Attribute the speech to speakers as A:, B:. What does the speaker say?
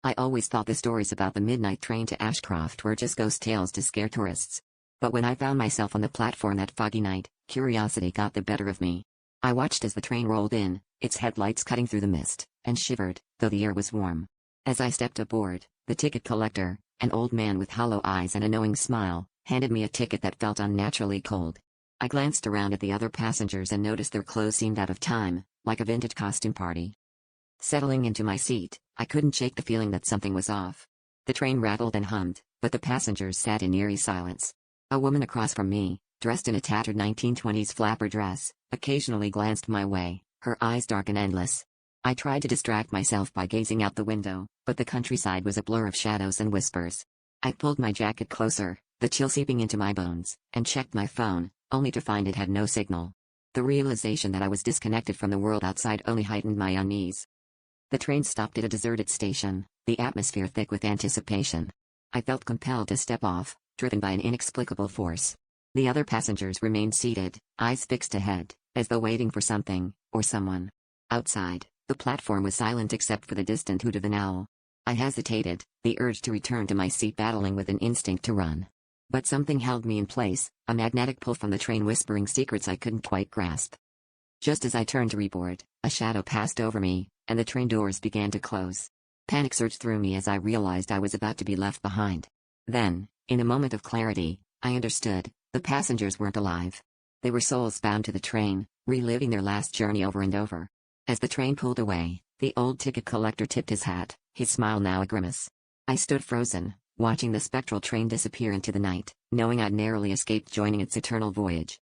A: I always thought the stories about the midnight train to Ashcroft were just ghost tales to scare tourists. But when I found myself on the platform that foggy night, curiosity got the better of me. I watched as the train rolled in, its headlights cutting through the mist, and shivered, though the air was warm. As I stepped aboard, the ticket collector, an old man with hollow eyes and a knowing smile, handed me a ticket that felt unnaturally cold. I glanced around at the other passengers and noticed their clothes seemed out of time, like a vintage costume party. Settling into my seat, I couldn't shake the feeling that something was off. The train rattled and hummed, but the passengers sat in eerie silence. A woman across from me, dressed in a tattered 1920s flapper dress, occasionally glanced my way, her eyes dark and endless. I tried to distract myself by gazing out the window, but the countryside was a blur of shadows and whispers. I pulled my jacket closer, the chill seeping into my bones, and checked my phone, only to find it had no signal. The realization that I was disconnected from the world outside only heightened my unease. The train stopped at a deserted station, the atmosphere thick with anticipation. I felt compelled to step off, driven by an inexplicable force. The other passengers remained seated, eyes fixed ahead, as though waiting for something, or someone. Outside, the platform was silent except for the distant hoot of an owl. I hesitated, the urge to return to my seat battling with an instinct to run. But something held me in place, a magnetic pull from the train whispering secrets I couldn't quite grasp. Just as I turned to reboard, a shadow passed over me, and the train doors began to close. Panic surged through me as I realized I was about to be left behind. Then, in a moment of clarity, I understood, the passengers weren't alive. They were souls bound to the train, reliving their last journey over and over. As the train pulled away, the old ticket collector tipped his hat, his smile now a grimace. I stood frozen, watching the spectral train disappear into the night, knowing I'd narrowly escaped joining its eternal voyage.